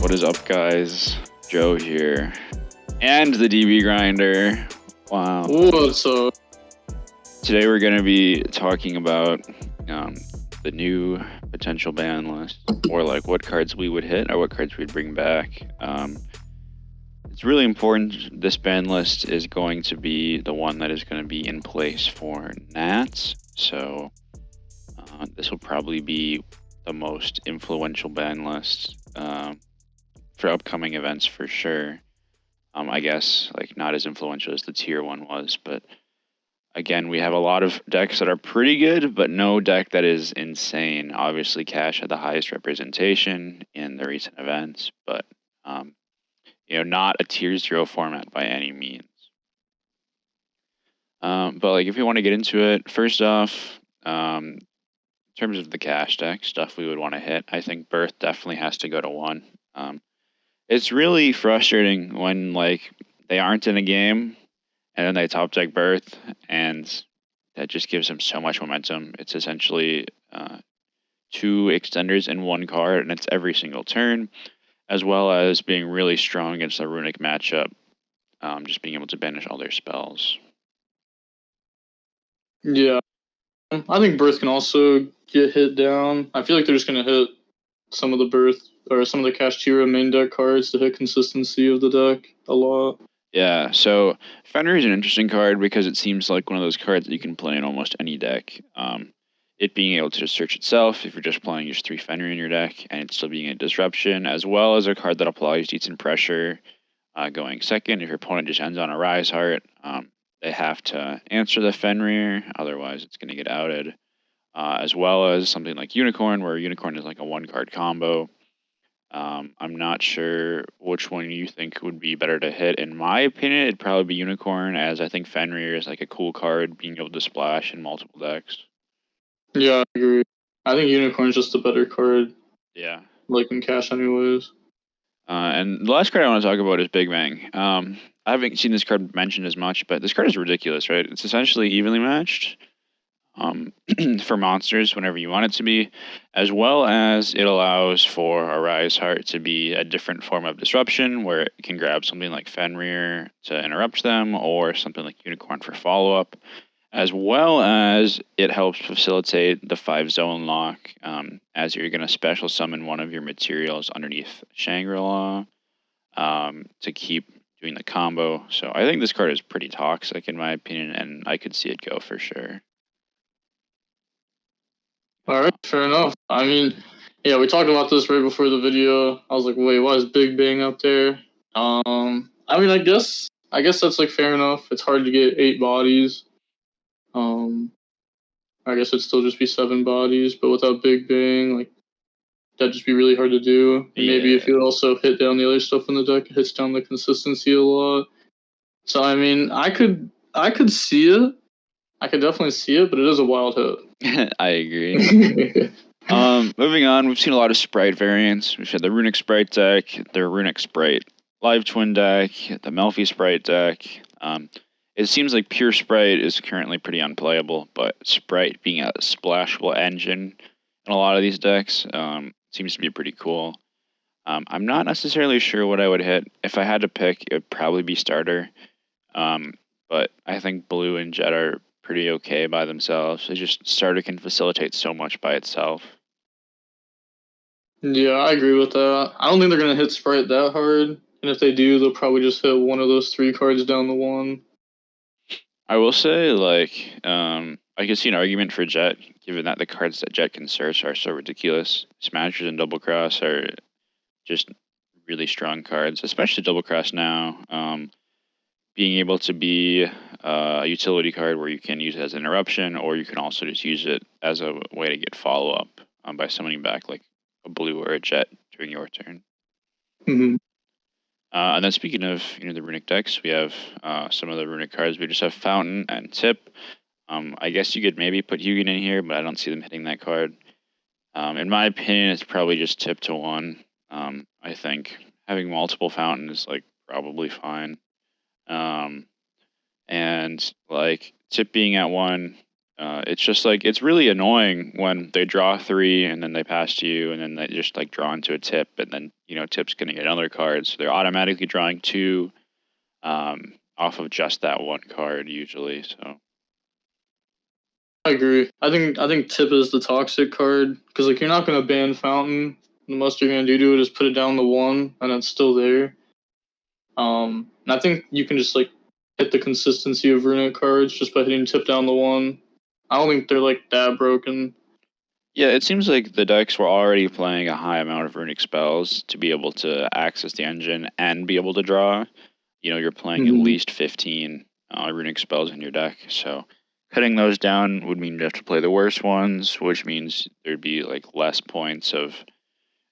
What is up, guys? Joe here. And the DB grinder. Wow. What's up? Today we're going to be talking about the new potential ban list, or like what cards we would hit or what cards we'd bring back. It's really important. This ban list is going to be the one that is going to be in place for Nats. So this will probably be the most influential ban list for upcoming events for sure. I guess like not as influential as the tier 1 was, but again, we have a lot of decks that are pretty good, but no deck that is insane. Obviously, Cash had the highest representation in the recent events, but not a tier 0 format by any means. But like, if we want to get into it, first off, in terms of the Cash deck stuff we would want to hit, I think Birth definitely has to go to 1. It's really frustrating when like they aren't in a game and then they top deck Birth, and that just gives them so much momentum. It's essentially 2 extenders in 1 card, and it's every single turn, as well as being really strong against the Runic matchup, just being able to banish all their spells. Yeah, I think Birth can also get hit down. I feel like they're just going to hit some of the Birth or some of the Kashira main deck cards to hit consistency of the deck a lot. Yeah, so Fenrir is an interesting card because it seems like one of those cards that you can play in almost any deck. It being able to just search itself if you're just playing just 3 Fenrir in your deck, and it's still being a disruption, as well as a card that applies decent pressure going second. If your opponent just ends on a Rise Heart, they have to answer the Fenrir, otherwise it's going to get outed. As well as something like Unicorn, where Unicorn is like a 1-card combo. I'm not sure which one you think would be better to hit. In my opinion, it'd probably be Unicorn, as I think Fenrir is like a cool card, being able to splash in multiple decks. Yeah, I agree. I think Unicorn's just a better card. Yeah. Like in Cash anyways. And the last card I want to talk about is Big Bang. I haven't seen this card mentioned as much, but this card is ridiculous, right? It's essentially evenly matched for monsters whenever you want it to be, as well as it allows for a Rise Heart to be a different form of disruption, where it can grab something like Fenrir to interrupt them, or something like Unicorn for follow-up, as well as it helps facilitate the 5-zone lock, as you're going to special summon one of your materials underneath Shangri-La to keep doing the combo. So I think this card is pretty toxic in my opinion, and I could see it go for sure. Alright, fair enough. I mean, yeah, we talked about this right before the video. I was like, wait, why is Big Bang up there? I mean, I guess that's like fair enough. It's hard to get 8 bodies. I guess it'd still just be 7 bodies, but without Big Bang, like, that'd just be really hard to do. And maybe if you also hit down the other stuff in the deck, it hits down the consistency a lot. So I mean, I could see it. I could definitely see it, but it is a wild hit. I agree. Moving on, we've seen a lot of Sprite variants. We've had the Runic Sprite deck, the Runic Sprite Live Twin deck, the Melfi Sprite deck. It seems like pure Sprite is currently pretty unplayable, but Sprite being a splashable engine in a lot of these decks seems to be pretty cool. I'm not necessarily sure what I would hit. If I had to pick, it would probably be Starter. But I think Blue and Jet are pretty okay by themselves. They just Starter can facilitate so much by itself. Yeah, I agree with that. I don't think they're gonna hit Sprite that hard, and if they do, they'll probably just hit one of those 3 cards down the 1. I will say, like, I can see an argument for Jet, given that the cards that Jet can search are so ridiculous. Smashers and Double Cross are just really strong cards, especially Double Cross now. Being able to be a utility card where you can use it as an interruption, or you can also just use it as a way to get follow-up by summoning back like a Blue or a Jet during your turn. Mm-hmm. And then speaking of the Runic decks, we have some of the Runic cards. We just have Fountain and Tip. I guess you could maybe put Hugin in here, but I don't see them hitting that card. In my opinion, it's probably just Tip to 1. I think having multiple Fountain is like probably fine. And like Tip being at 1, It's just like it's really annoying when they draw 3 and then they pass to you and then they just like draw into a tip and then tip's gonna get another card, so they're automatically drawing 2 off of just that one card usually. So I agree. I think tip is the toxic card because like you're not gonna ban fountain. The most you're gonna do to it is put it down to 1 and it's still there. And I think you can just like hit the consistency of runic cards just by hitting tip down to 1. I don't think they're like that broken. yeah, it seems like the decks were already playing a high amount of runic spells to be able to access the engine and be able to draw. You're playing at least 15 runic spells in your deck, so cutting those down would mean you have to play the worst ones, which means there'd be like less points of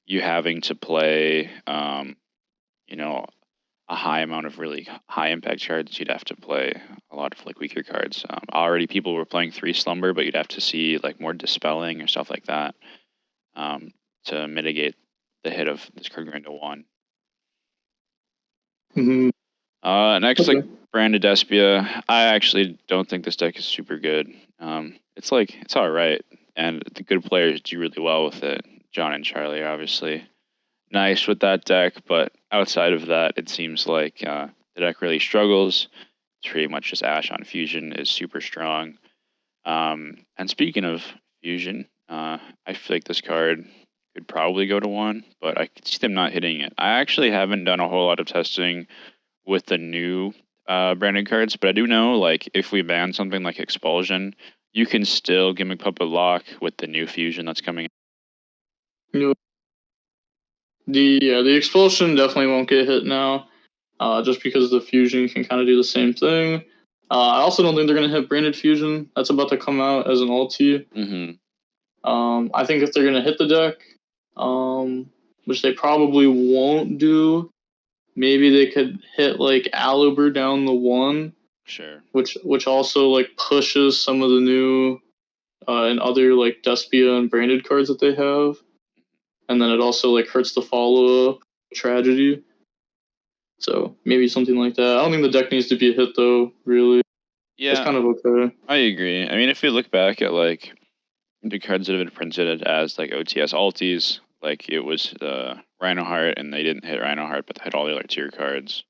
you having to play, a high amount of really high impact cards. You'd have to play a lot of like weaker cards. Already people were playing 3 Slumber, but you'd have to see like more Dispelling or stuff like that to mitigate the hit of this card going to 1. Next, Okay. like Branded Despia. I actually don't think this deck is super good. It's all right, and the good players do really well with it. John and Charlie are obviously nice with that deck, but outside of that, it seems like the deck really struggles. It's pretty much just Ash on Fusion is super strong. And speaking of Fusion, I feel like this card could probably go to 1, but I could see them not hitting it. I actually haven't done a whole lot of testing with the new branded cards, but I do know like if we ban something like Expulsion, you can still Gimmick Puppet lock with the new Fusion that's coming. The expulsion definitely won't get hit now, just because the fusion can kind of do the same thing. I also don't think they're gonna hit branded fusion. That's about to come out as an ulti. I think if they're gonna hit the deck, which they probably won't do, maybe they could hit like Aluber down the 1. Sure. Which also like pushes some of the new and other like Despia and branded cards that they have. And then it also like hurts the follow-up tragedy. So maybe something like that. I don't think the deck needs to be a hit though, really. Yeah. It's kind of okay. I agree. I mean, if you look back at like the cards that have been printed as like OTS alties, like it was Rhinoheart and they didn't hit Rhinoheart, but they hit all the other tier cards.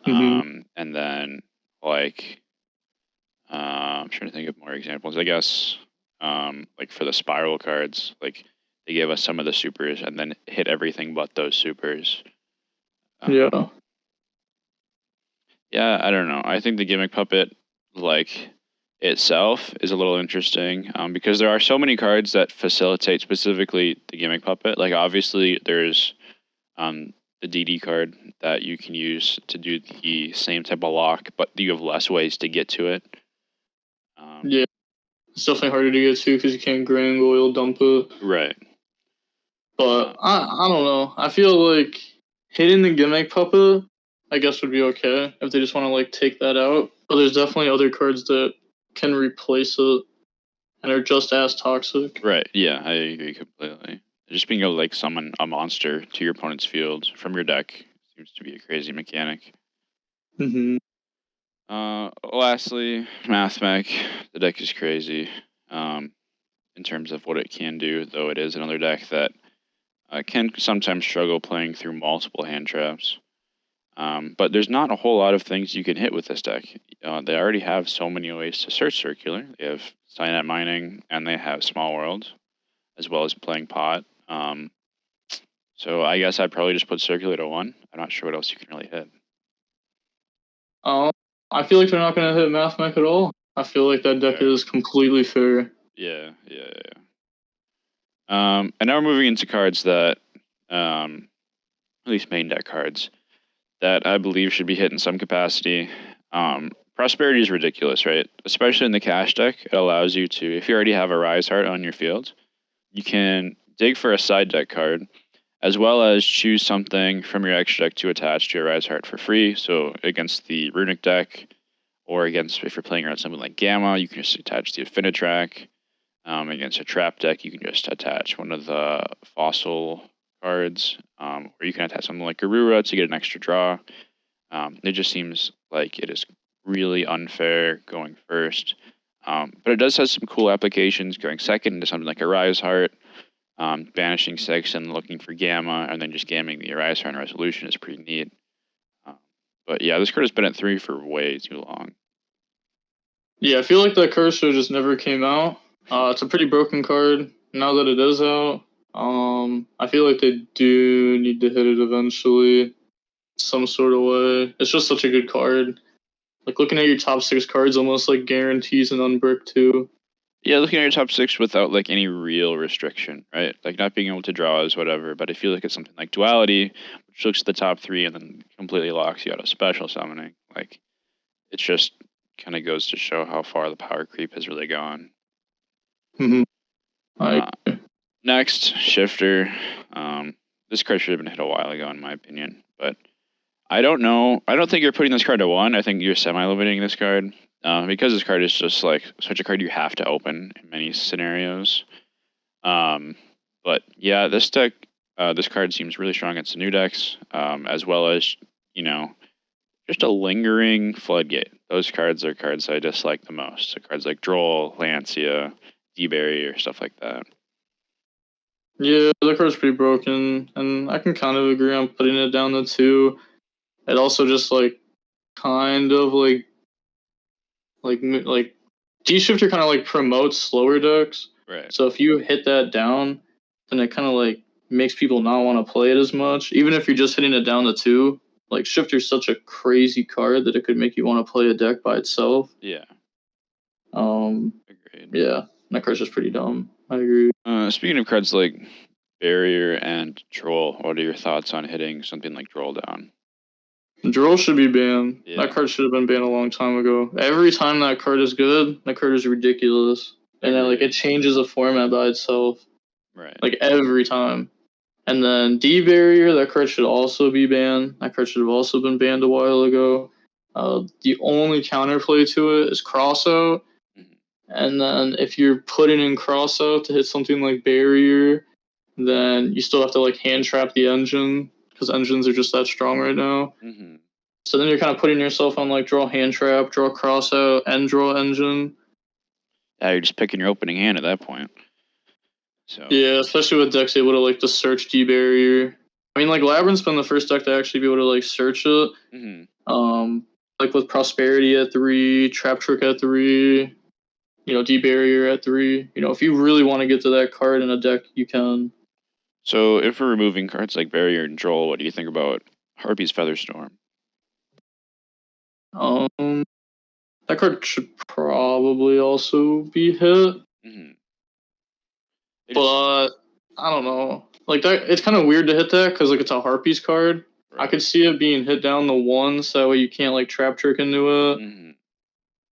And then like I'm trying to think of more examples. I guess like for the spiral cards, like they gave us some of the supers and then hit everything but those supers. Yeah. Yeah, I don't know. I think the Gimmick Puppet, like itself, is a little interesting because there are so many cards that facilitate specifically the Gimmick Puppet. Like obviously, there's the DD card that you can use to do the same type of lock, but you have less ways to get to it. Yeah, it's definitely harder to get to because you can't Grand Oil dump it. Right. But I don't know. I feel like hitting the Gimmick Puppet, I guess, would be okay if they just want to like take that out. But there's definitely other cards that can replace it and are just as toxic. Right. Yeah, I agree completely. Just being able to like summon a monster to your opponent's field from your deck seems to be a crazy mechanic. Lastly, Mathmech. The deck is crazy in terms of what it can do, though it is another deck that can sometimes struggle playing through multiple hand traps. But there's not a whole lot of things you can hit with this deck. They already have so many ways to search Circular. They have Cynet Mining, and they have Small World, as well as playing Pot. So I guess I'd probably just put Circular to 1. I'm not sure what else you can really hit. I feel like they're not going to hit Mathmech at all. I feel like that deck is completely fair. Yeah. And now we're moving into cards that, at least main deck cards, that I believe should be hit in some capacity. Prosperity is ridiculous, right? Especially in the cash deck, it allows you to, if you already have a Rise Heart on your field, you can dig for a side deck card, as well as choose something from your extra deck to attach to your Rise Heart for free. So against the Runic deck, or against, if you're playing around something like Gamma, you can just attach the Affinitrack. Against a trap deck, you can just attach one of the fossil cards, or you can attach something like Garura to get an extra draw. It just seems like it is really unfair going first. But it does have some cool applications, going second into something like a Rise Heart, banishing 6 and looking for Gamma, and then just gamming the Rise Heart resolution is pretty neat. But yeah, this card has been at 3 for way too long. Yeah, I feel like that card show just never came out. It's a pretty broken card now that it is out. I feel like they do need to hit it eventually, some sort of way. It's just such a good card. Like looking at your top 6 cards almost like guarantees an unbrick too. Yeah, looking at your top 6 without like any real restriction, right? Like not being able to draw is whatever, but I feel like it's something like Duality, which looks at the top 3 and then completely locks you out of special summoning. Like it just kind of goes to show how far the power creep has really gone. Next, Shifter. This card should have been hit a while ago, in my opinion, but I don't know. I don't think you're putting this card to 1. I think you're semi-limiting this card because this card is just like such a card you have to open in many scenarios. But yeah, this deck, this card seems really strong against the new decks, as well as, you know, just a lingering Floodgate. Those cards are cards I dislike the most. So cards like Droll, Lancia, D-Barrier, stuff like that. Yeah, the card's pretty broken, and I can kind of agree on putting it down to 2. It also just like kind of like D-Shifter kind of like promotes slower decks. Right. So if you hit that down, then it kind of like makes people not want to play it as much. Even if you're just hitting it down to 2, like Shifter's such a crazy card that it could make you want to play a deck by itself. Yeah. Agreed. Yeah, that card's just pretty dumb. I agree. Speaking of cards like Barrier and Troll, what are your thoughts on hitting something like Droll down? Droll should be banned. Yeah. That card should have been banned a long time ago. Every time that card is good, that card is ridiculous. And then like it changes a format by itself. Right. Like every time. And then D-Barrier, that card should also be banned. That card should have also been banned a while ago. The only counterplay to it is Crossout. And then if you're putting in Crossout to hit something like Barrier, then you still have to like hand trap the engine, because engines are just that strong right now. So then you're kind of putting yourself on like draw hand trap, draw Crossout, and draw engine. Yeah, you're just picking your opening hand at that point. So yeah, especially with decks able to like to search D-Barrier. I mean, like Labyrinth's been the first deck to actually be able to like search it. Like with Prosperity at 3, Trap Trick at 3, you know, D-Barrier at 3. You know, if you really want to get to that card in a deck, you can. So if we're removing cards like Barrier and Droll, what do you think about Harpy's Featherstorm? That card should probably also be hit. But I don't know. Like that, it's kind of weird to hit that because like it's a Harpies card. Right. I could see it being hit down to 1, so that way you can't like trap trick into it.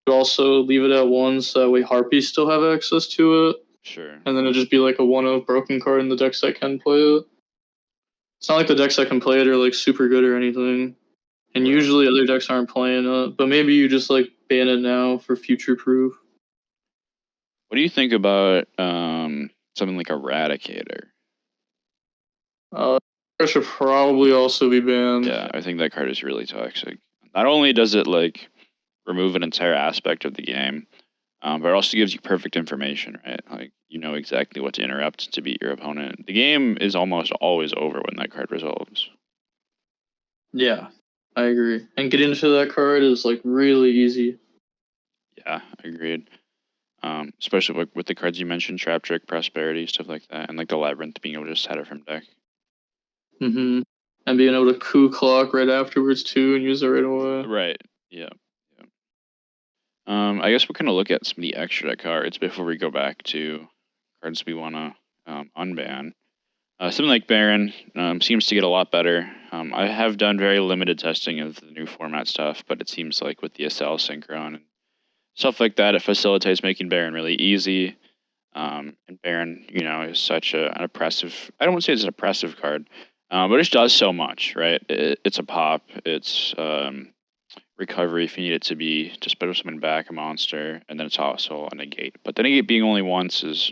But also leave it at 1, so that way Harpies still have access to it. Sure. And then it'd just be like a 1-of broken card in the decks that can play it. It's not like the decks that can play it are like super good or anything. And usually other decks aren't playing it. But maybe you just like ban it now for future proof. What do you think about something like Eradicator? It should probably also be banned. Yeah, I think that card is really toxic. Not only does it like remove an entire aspect of the game, but it also gives you perfect information, right? Like you know exactly what to interrupt to beat your opponent. The game is almost always over when that card resolves. Yeah, I agree. And getting into that card is like really easy. Yeah, agreed. Especially with the cards you mentioned, Trap Trick, Prosperity, stuff like that, and like the Labyrinth being able to just set it from deck. And being able to coup clock right afterwards too and use it right away. Right. Yeah. I guess we're gonna look at some of the extra deck cards before we go back to cards we want to unban. Something like Baron seems to get a lot better. I have done very limited testing of the new format stuff, but it seems like with the SL Synchron and stuff like that, it facilitates making Baron really easy. And Baron, you know, is such an oppressive. I don't want to say it's an oppressive card, but it does so much, right? It's a pop. It's recovery if you need it to be, to special summon back a monster, and then it's also a negate. But the negate being only once is,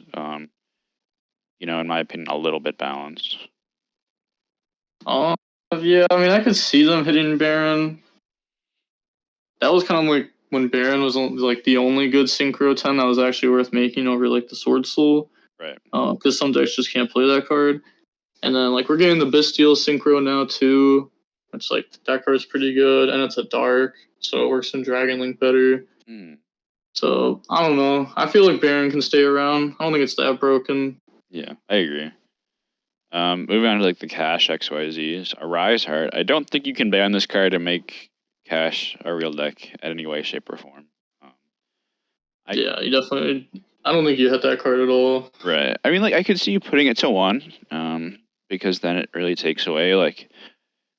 you know, in my opinion, a little bit balanced. Yeah, I mean, I could see them hitting Baron. That was kind of like when Baron was like the only good Synchro 10 that was actually worth making over like the Sword Soul. Right. Because some decks just can't play that card. And then like we're getting the Bestial Synchro now too. It's like that card's pretty good, and it's a dark, so it works in Dragon Link better. So I don't know. I feel like Baron can stay around. I don't think it's that broken. Yeah, I agree. Moving on to like the Cash XYZs, a Rise Heart. I don't think you can ban this card and make Cash a real deck at any way, shape, or form. Yeah, you definitely. I don't think you hit that card at all. Right. I mean, like I could see you putting it to 1, because then it really takes away like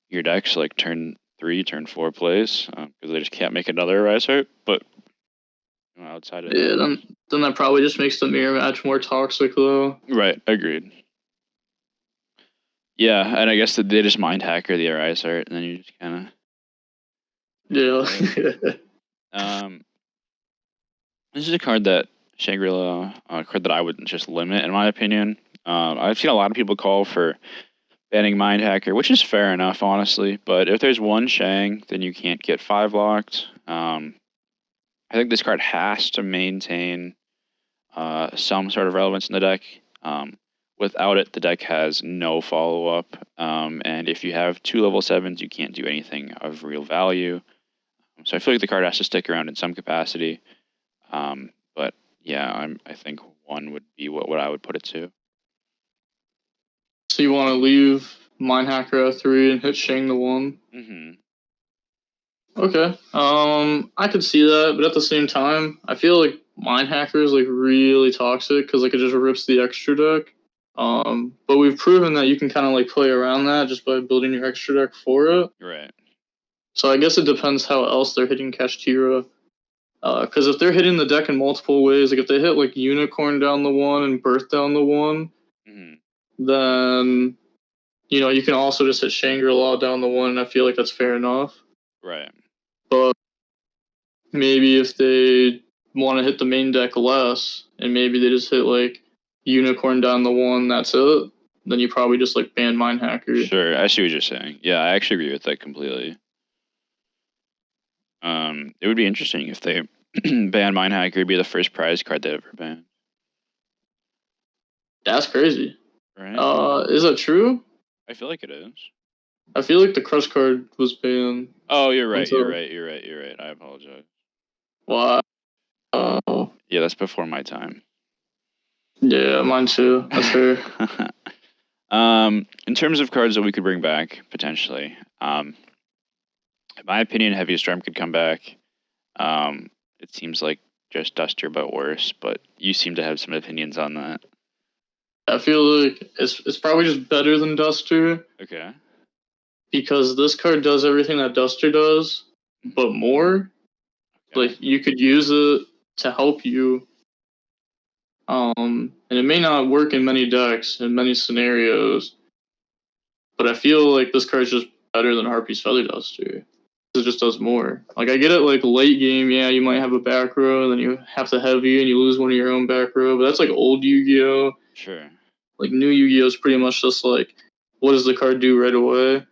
your decks like turn 3, turn 4 plays, because they just can't make another Rise Heart. But outside of then that probably just makes the mirror match more toxic though. Right. Agreed. Yeah, and I guess that they just mind hacker the Rise Heart, and then you just kind of. Yeah. This is a card that Shangri-La, a card that I would just limit, in my opinion. I've seen a lot of people call for banning Mind Hacker, which is fair enough, honestly. But if there's one Shang, then you can't get 5 locked. I think this card has to maintain some sort of relevance in the deck. Without it, the deck has no follow-up. And if you have 2 level 7s, you can't do anything of real value. So I feel like the card has to stick around in some capacity. But yeah, I think 1 would be what I would put it to. So you want to leave Mind Hacker at 3 and hit Shang to 1? Mm-hmm. Okay. I could see that, but at the same time, I feel like Mind Hacker is like really toxic because like it just rips the extra deck. But we've proven that you can kind of like play around that just by building your extra deck for it. Right. So I guess it depends how else they're hitting Kashira. Because if they're hitting the deck in multiple ways, like if they hit like Unicorn down the 1 and Birth down the 1, then you can also just hit Shangri-La down the 1, and I feel like that's fair enough. Right. But maybe if they want to hit the main deck less, and maybe they just hit like Unicorn down the 1, that's it, then you probably just like ban Mind Hacker. Sure, I see what you're saying. Yeah, I actually agree with that completely. It would be interesting if they ban Mind Hacker. It'd be the first prize card they ever banned. That's crazy. Right? Is that true? I feel like it is. I feel like the Crush card was banned. Oh, you're right. You're right. I apologize. Wow. Yeah, that's before my time. Yeah, mine too. That's fair. In terms of cards that we could bring back potentially, in my opinion, Heavy Storm could come back. It seems like just Duster but worse, but you seem to have some opinions on that. I feel like it's probably just better than Duster. Okay. Because this card does everything that Duster does, but more. Okay. Like you could use it to help you. And it may not work in many decks in many scenarios, but I feel like this card's just better than Harpy's Feather Duster. It just does more. Like I get it, like late game, yeah, you might have a back row, and then you have to heavy, and you lose one of your own back row. But that's like old Yu-Gi-Oh. Sure. Like new Yu-Gi-Oh is pretty much just like, what does the card do right away?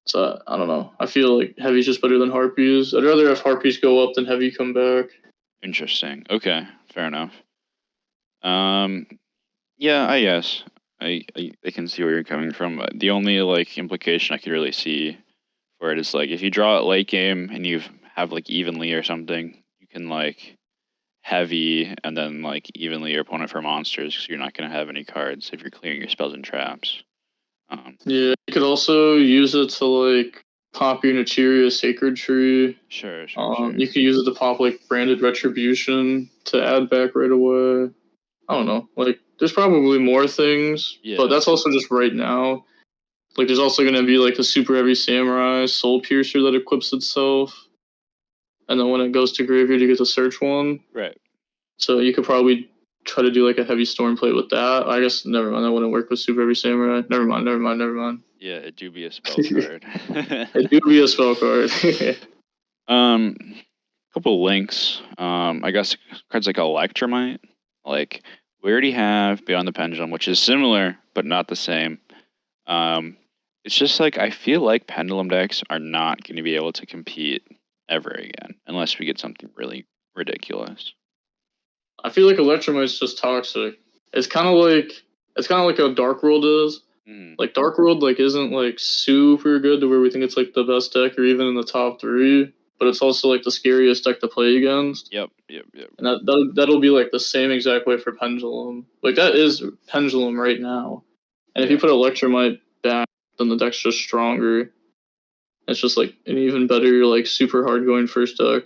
So I don't know. I feel like Heavy's just better than Harpies. I'd rather have Harpies go up than Heavy come back. Interesting. Okay, fair enough. Yeah, I guess I can see where you're coming from. The only like implication I could really see for it is like if you draw it late game and you have like evenly or something, you can like Heavy and then like evenly your opponent for monsters because you're not going to have any cards if you're clearing your spells and traps. Yeah, you could also use it to like pop your Nichiria Sacred Tree. Sure. You could use it to pop like Branded Retribution to add back right away. I don't know. Like, there's probably more things, but that's also just right now. Like, there's also going to be like a Super Heavy Samurai Soul Piercer that equips itself. And then when it goes to graveyard, you get to search one. Right. So you could probably try to do like a Heavy Storm plate with that. I guess never mind. That wouldn't work with Super Heavy Samurai. Never mind. Yeah, it do be a spell card. It do be a spell card. Couple links. I guess cards like Electromite. Like we already have Beyond the Pendulum, which is similar but not the same. It's just like I feel like Pendulum decks are not going to be able to compete ever again, unless we get something really ridiculous. I feel like Electromite's just toxic. It's kind of like how Dark World is. Like Dark World isn't like super good to where we think it's like the best deck or even in the top 3, but it's also like the scariest deck to play against. Yep. And that'll be like the same exact way for Pendulum. Like that is Pendulum right now. And if you put Electromite back, then the deck's just stronger. It's just like an even better, like super hard going first deck.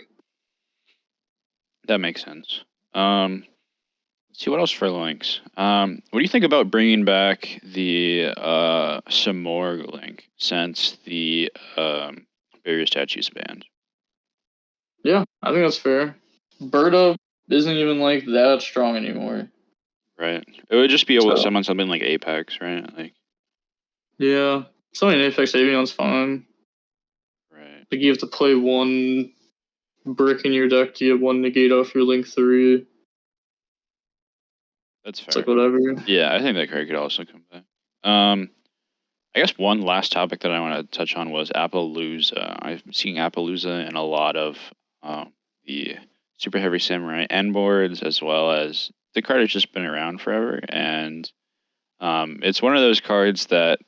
That makes sense. Let's see what else for links. What do you think about bringing back the some more link since the barrier statues banned? Yeah, I think that's fair. Bird Up isn't even like that strong anymore. Right. It would just be able to summon something like Apex, right? Like. Yeah, something Apex Avion's fine. Right. Like you have to play one brick in your deck to get one negate off your Link 3. That's fair. It's like whatever. Yeah, I think that card could also come back. I guess one last topic that I want to touch on was Appaloosa. I'm seeing Appaloosa in a lot of the Super Heavy Samurai end boards, as well as the card has just been around forever, and it's one of those cards that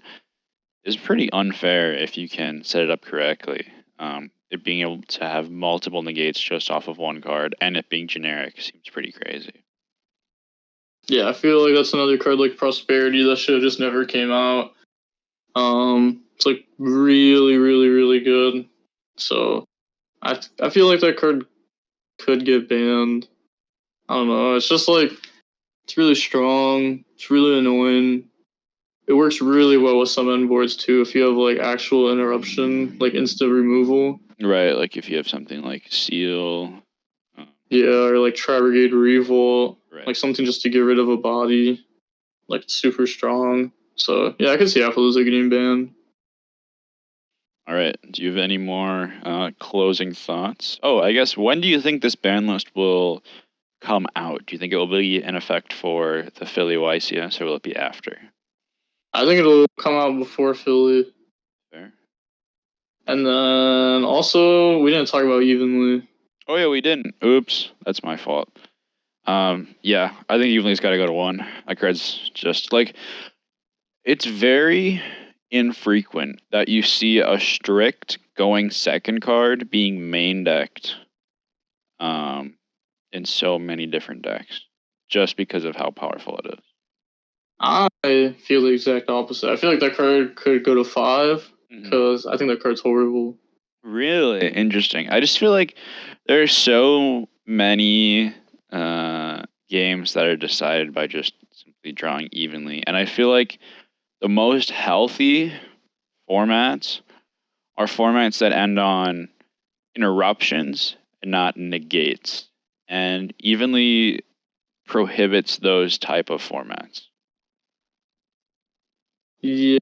is pretty unfair if you can set it up correctly. It being able to have multiple negates just off of one card, and it being generic seems pretty crazy. Yeah, I feel like that's another card like Prosperity that should have just never came out. It's like really, really, really good. So I feel like that card could get banned. I don't know. It's just like it's really strong. It's really annoying. It works really well with some end boards too. If you have like actual interruption, like instant removal. Right, like if you have something like Seal. Yeah, or like Tri-Brigade Revolt. Right. Like something just to get rid of a body. Like super strong. So yeah, I could see Appaloosa getting banned. All right. Do you have any more closing thoughts? Oh, I guess when do you think this ban list will come out? Do you think it will be in effect for the Philly YCS, or will it be after? I think it'll come out before Philly. Fair. And then also, we didn't talk about Evenly. Oh yeah, we didn't. Oops, that's my fault. Yeah, I think Evenly's got to go to 1. That card's just like, it's very infrequent that you see a strict going second card being main decked in so many different decks, just because of how powerful it is. I feel the exact opposite. I feel like that card could go to 5 because I think that card's horrible. Really interesting. I just feel like there's so many games that are decided by just simply drawing evenly, and I feel like the most healthy formats are formats that end on interruptions and not negates, and evenly prohibits those type of formats. Yeah.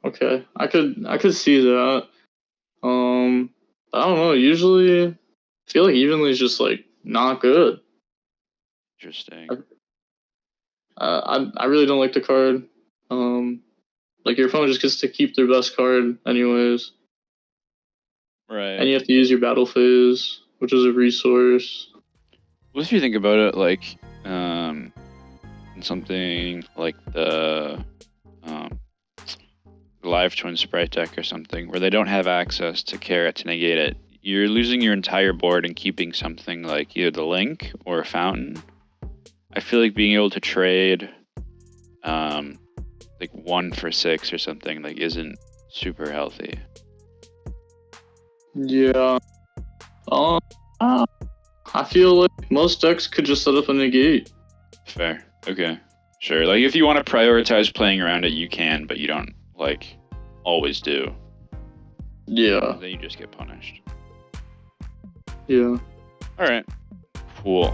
Okay. I could see that. I don't know. Usually, I feel like Evenly is just like not good. Interesting. I really don't like the card. Like your opponent just gets to keep their best card anyways. Right. And you have to use your battle phase, which is a resource. What if you think about it like something like the Live Twin Sprite deck or something, where they don't have access to Carrot to negate it? You're losing your entire board and keeping something like either the Link or a Fountain. I feel like being able to trade like 1 for 6 or something like isn't super healthy. Yeah. I feel like most decks could just set up a negate. Fair. Okay. Sure. Like if you want to prioritize playing around it, you can, but you don't like always do. Yeah. Then you just get punished. Yeah. All right. Cool.